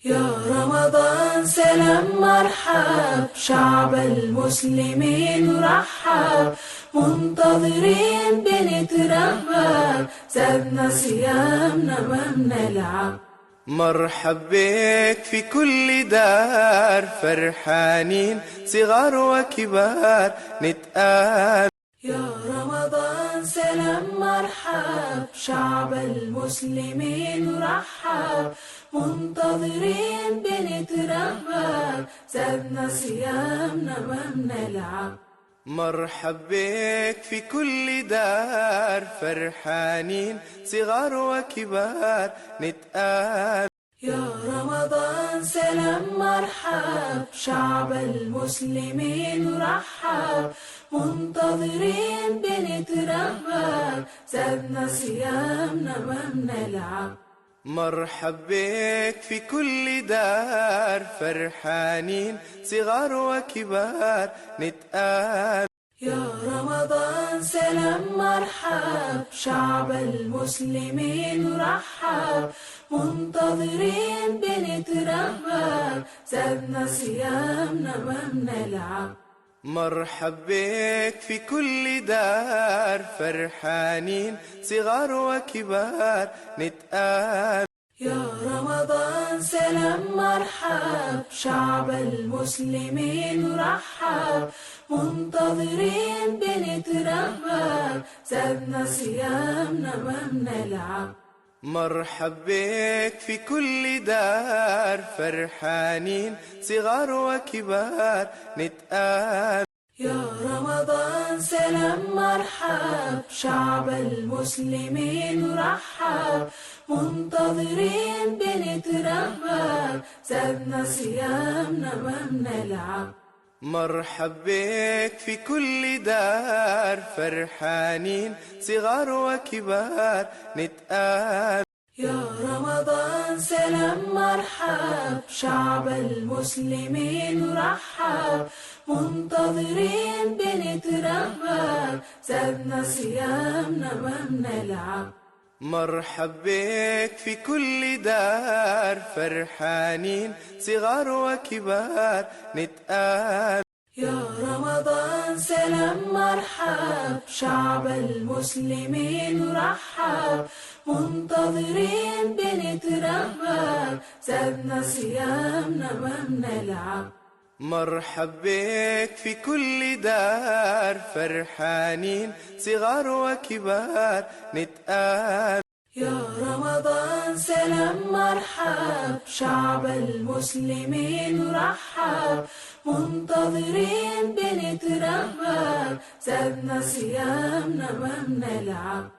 يا رمضان سلام مرحب، شعب المسلمين رحب، منتظرين بنترهب، زادنا صيامنا ما بنلعب. مرحب بك في كل دار، فرحانين صغار وكبار نتقابل. يا رمضان سلام مرحب، شعب المسلمين رحب، منتظرين بنترهب، زادنا صيامنا ما بنلعب. مرحب بك في كل دار، فرحانين صغار وكبار نتقابل. يا رمضان سلام مرحب، شعب المسلمين رحب، منتظرين بنترهب، زادنا صيامنا ما بنلعب. مرحب بك في كل دار، فرحانين صغار وكبار نتقابل. يا رمضان سلام مرحب، شعب المسلمين رحب، منتظرين بنترهب، زادنا صيامنا ما بنلعب. مرحب بك في كل دار، فرحانين صغار وكبار نتقابل. يا رمضان سلام مرحب، شعب المسلمين رحب، منتظرين بنترهب، زادنا صيامنا ما بنلعب. مرحب بك في كل دار، فرحانين صغار وكبار نتقابل. يا رمضان سلام مرحب، شعب المسلمين رحب، منتظرين بنترهب، زادنا صيامنا ما بنلعب. مرحب بك في كل دار، فرحانين صغار وكبار نتقابل. يا رمضان سلام مرحب، شعب المسلمين رحب، منتظرين بنترهب، زادنا صيامنا ما بنلعب. مرحب بك في كل دار، فرحانين صغار وكبار نتقابل. يا رمضان سلام مرحب، شعب المسلمين رحب، منتظرين بنترهب، زادنا صيامنا ما بنلعب. مرحب بك في كل دار، فرحانين صغار وكبار نتقابل. يا رمضان سلام مرحب، شعب المسلمين رحب، منتظرين بنترهب، زادنا صيامنا ما بنلعب.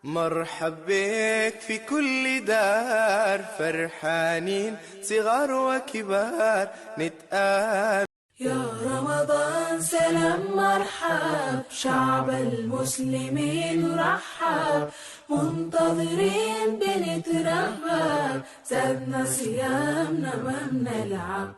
مرحب بك في كل دار، فرحانين صغار وكبار نتقابل. يا رمضان سلام مرحب، شعب المسلمين رحب، منتظرين بنترهب، زادنا صيامنا ما بنلعب.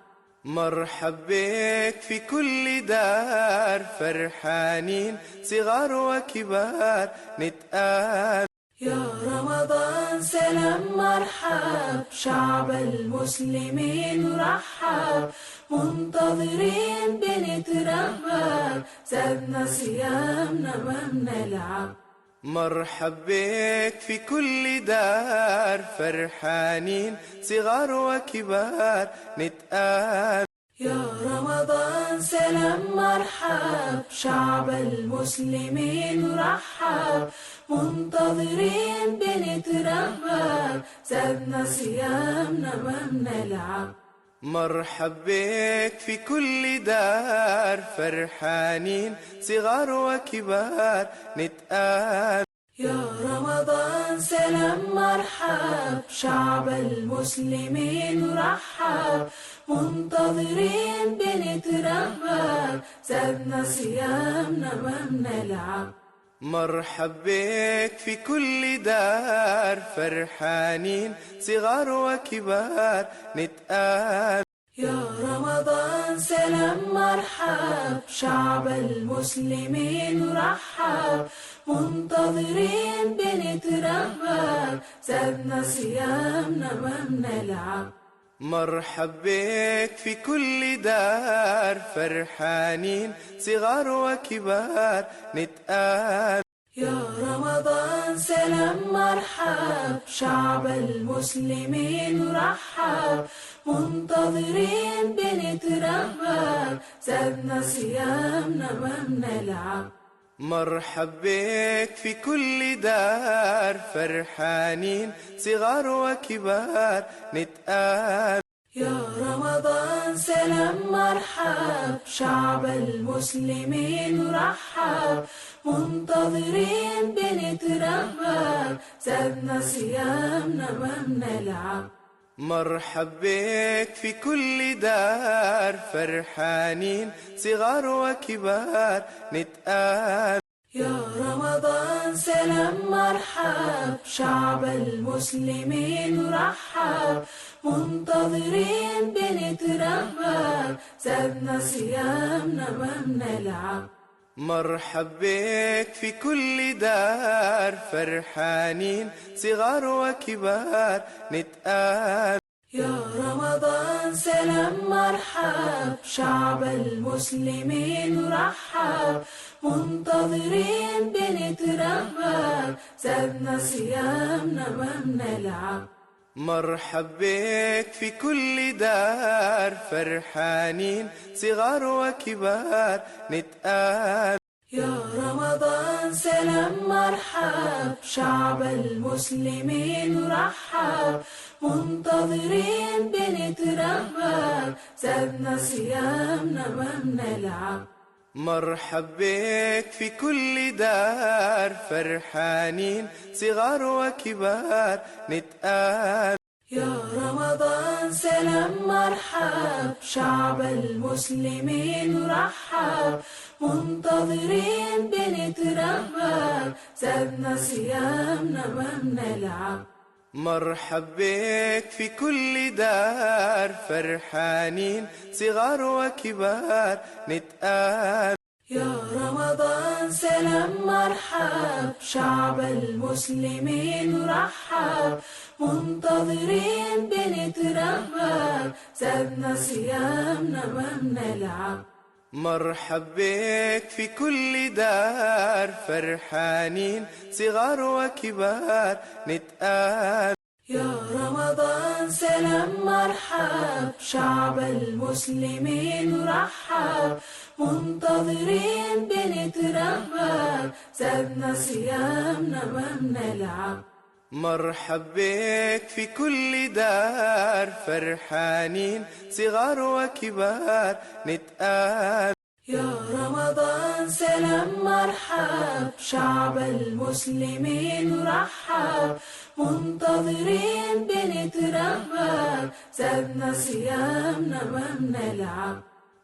مرحب بك في كل دار، فرحانين صغار وكبار نتقابل. يا رمضان سلام مرحب، شعب المسلمين رحب، منتظرين بنترهب، زادنا صيامنا ما بنلعب. مرحب بك في كل دار، فرحانين صغار وكبار نتقابل. يا رمضان سلام مرحب، شعب المسلمين رحب، منتظرين بنترهب، زادنا صيامنا ما بنلعب. مرحب بك في كل دار، فرحانين صغار وكبار نتقابل. يا رمضان سلام مرحب، شعب المسلمين رحب، منتظرين بنترهب، زادنا صيامنا ما بنلعب. مرحب بك في كل دار، فرحانين صغار وكبار نتقابل. يا رمضان سلام مرحب، شعب المسلمين رحب، منتظرين بنترهب، زادنا صيامنا ما بنلعب. مرحب بك في كل دار، فرحانين صغار وكبار نتآمل. يا رمضان سلام مرحب، شعب المسلمين رحب، منتظرين بنترهب، زادنا صيامنا ما بنلعب. مرحب بك في كل دار، فرحانين صغار وكبار نتآمل. يا رمضان سلام مرحب، شعب المسلمين رحب، منتظرين بنترهب، زادنا صيامنا ما بنلعب. مرحب بك في كل دار، فرحانين صغار وكبار نتآمل. يا رمضان سلام مرحب، شعب المسلمين رحب، منتظرين بنترهب، زادنا صيامنا ما بنلعب. مرحب بك في كل دار، فرحانين صغار وكبار نتآمل. يا رمضان سلام مرحب، شعب المسلمين رحب، منتظرين بنترهب، زادنا صيامنا ما بنلعب. مرحب بك في كل دار، فرحانين صغار وكبار نتآمل. يا رمضان سلام مرحب، شعب المسلمين رحب، منتظرين بنترهب، زادنا صيامنا ما بنلعب. مرحب بك في كل دار، فرحانين صغار وكبار نتآمل. يا رمضان سلام مرحب، شعب المسلمين رحب، منتظرين بنترهب، زادنا صيامنا ما بنلعب. مرحب بك في كل دار، فرحانين صغار وكبار نتآمل. يا رمضان سلام مرحب، شعب المسلمين رحب، منتظرين بنترهب، زادنا صيامنا ما بنلعب. مرحب بك في كل دار، فرحانين صغار وكبار نتآمل. يا رمضان سلام مرحب، شعب المسلمين رحب، منتظرين بنترهب، زادنا صيامنا ما بنلعب. مرحب بك في كل دار، فرحانين صغار وكبار نتآمل. يا رمضان سلام مرحب، شعب المسلمين رحب، منتظرين بنترهب، زادنا صيامنا ما بنلعب.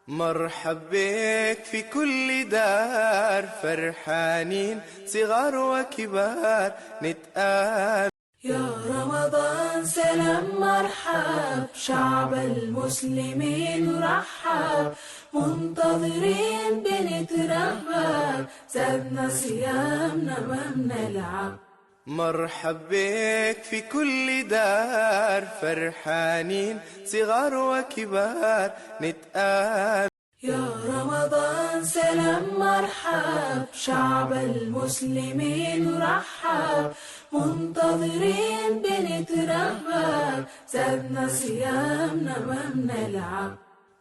مرحب بك في كل دار، فرحانين صغار وكبار نتآمل. يا رمضان سلام مرحب، شعب المسلمين رحب، منتظرين بنترهب، زادنا صيامنا ما بنلعب. مرحب بك في كل دار، فرحانين صغار وكبار نتآمل. يا رمضان سلام مرحب، شعب المسلمين رحب، منتظرين بنترهب، زادنا صيامنا ما بنلعب.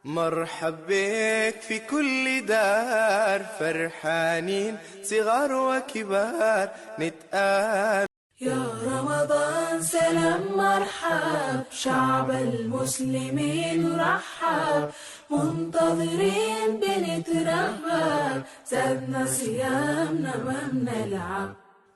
مرحب بك في كل دار، فرحانين صغار وكبار نتآمل. يا رمضان سلام مرحب، شعب المسلمين رحب، منتظرين بنترهب، زادنا صيامنا ما بنلعب.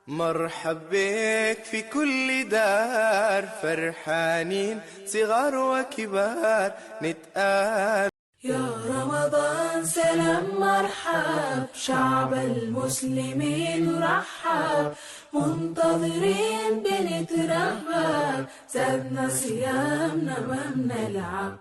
مرحب بك في كل دار، فرحانين صغار وكبار نتآمل. يا رمضان سلام مرحب، شعب المسلمين رحب، منتظرين بنترهب، زادنا صيامنا ما بنلعب.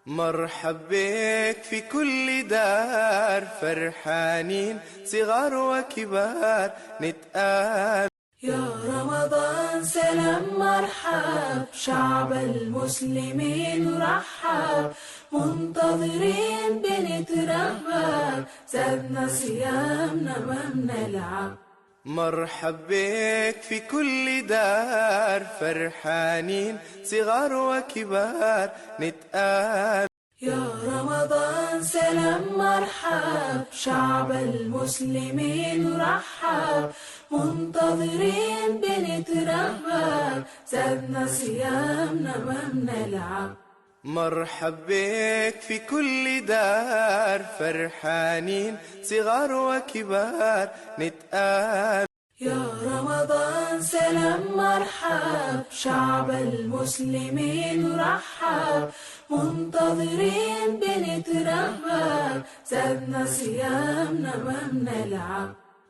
مرحب بك في كل دار، فرحانين صغار وكبار نتآمل. يا رمضان سلام مرحب، شعب المسلمين رحب، منتظرين بنترهب، زادنا صيامنا ما بنلعب. مرحب بك في كل دار، فرحانين صغار وكبار نتقابل. يا رمضان سلام مرحب، شعب المسلمين رحب، منتظرين بنترهب، زادنا صيامنا ما بنلعب. مرحب بك في كل دار، فرحانين صغار وكبار نتقابل. يا رمضان سلام مرحب، شعب المسلمين رحب، منتظرين بنترهب، زادنا صيامنا ما بنلعب.